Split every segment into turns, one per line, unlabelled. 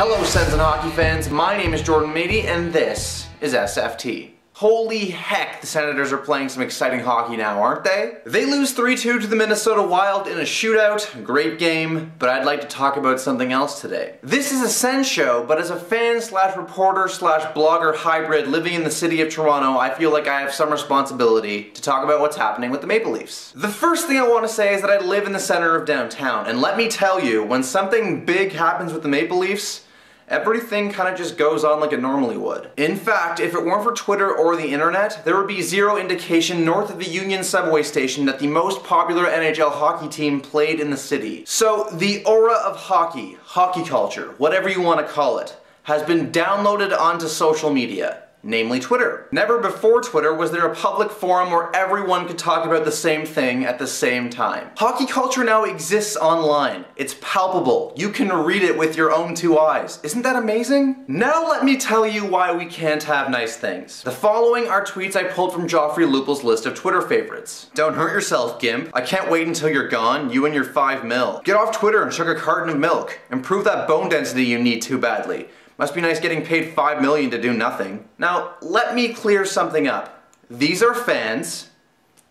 Hello Sens and hockey fans, my name is Jordan Mady and this is SFT. Holy heck, the Senators are playing some exciting hockey now, aren't they? They lose 3-2 to the Minnesota Wild in a shootout, great game, but I'd like to talk about something else today. This is a Sens show, but as a fan slash reporter slash blogger hybrid living in the city of Toronto, I feel like I have some responsibility to talk about what's happening with the Maple Leafs. The first thing I want to say is that I live in the center of downtown, and let me tell you, when something big happens with the Maple Leafs, everything kind of just goes on like it normally would. In fact, if it weren't for Twitter or the internet, there would be zero indication north of the Union subway station that the most popular NHL hockey team played in the city. So the aura of hockey, hockey culture, whatever you want to call it, has been downloaded onto social media. Namely Twitter. Never before Twitter was there a public forum where everyone could talk about the same thing at the same time. Hockey culture now exists online. It's palpable. You can read it with your own two eyes. Isn't that amazing? Now let me tell you why we can't have nice things. The following are tweets I pulled from Joffrey Lupul's list of Twitter favorites. Don't hurt yourself, Gimp. I can't wait until you're gone, you and your 5 mil. Get off Twitter and chug a carton of milk. Improve that bone density you need too badly. Must be nice getting paid $5 million to do nothing. Now, let me clear something up. These are fans,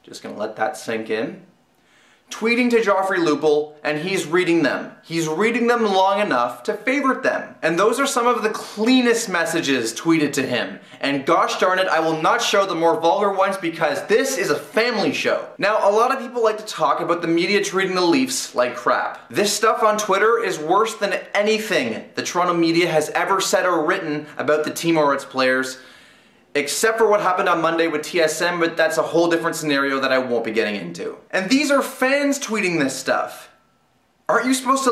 just gonna let that sink in, tweeting to Joffrey Lupul, and he's reading them. He's reading them long enough to favorite them. And those are some of the cleanest messages tweeted to him. And gosh darn it, I will not show the more vulgar ones because this is a family show. Now, a lot of people like to talk about the media treating the Leafs like crap. This stuff on Twitter is worse than anything the Toronto media has ever said or written about the team or its players. Except for what happened on Monday with TSM, but that's a whole different scenario that I won't be getting into. And these are fans tweeting this stuff. Aren't you supposed to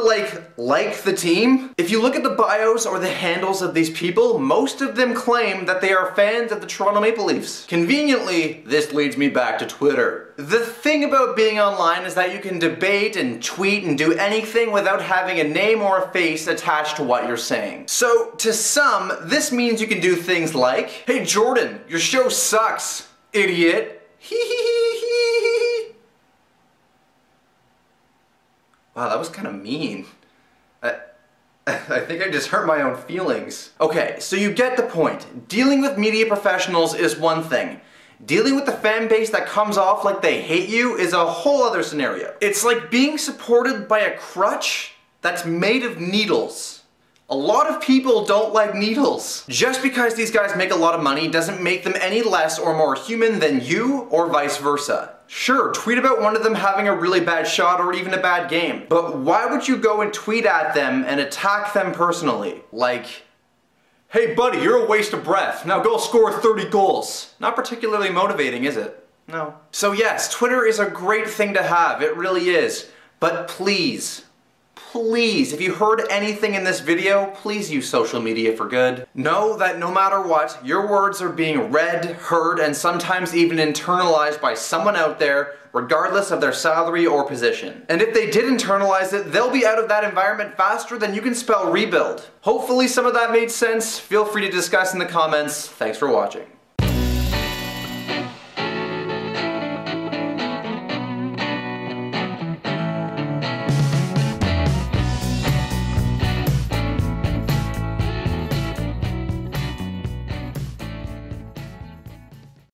like the team? If you look at the bios or the handles of these people, most of them claim that they are fans of the Toronto Maple Leafs. Conveniently, this leads me back to Twitter. The thing about being online is that you can debate and tweet and do anything without having a name or a face attached to what you're saying. So, to some, this means you can do things like, "Hey Jordan, your show sucks, idiot. Hee hee hee hee hee." Wow, that was kind of mean. I think I just hurt my own feelings. Okay, so you get the point. Dealing with media professionals is one thing. Dealing with the fan base that comes off like they hate you is a whole other scenario. It's like being supported by a crutch that's made of needles. A lot of people don't like needles. Just because these guys make a lot of money doesn't make them any less or more human than you or vice versa. Sure, tweet about one of them having a really bad shot or even a bad game, but why would you go and tweet at them and attack them personally? Like, "Hey buddy, you're a waste of breath. Now go score 30 goals. Not particularly motivating, is it? No. So yes, Twitter is a great thing to have, it really is. But please, if you heard anything in this video, please use social media for good. Know that no matter what, your words are being read, heard, and sometimes even internalized by someone out there, regardless of their salary or position. And if they did internalize it, they'll be out of that environment faster than you can spell rebuild. Hopefully some of that made sense. Feel free to discuss in the comments. Thanks for watching.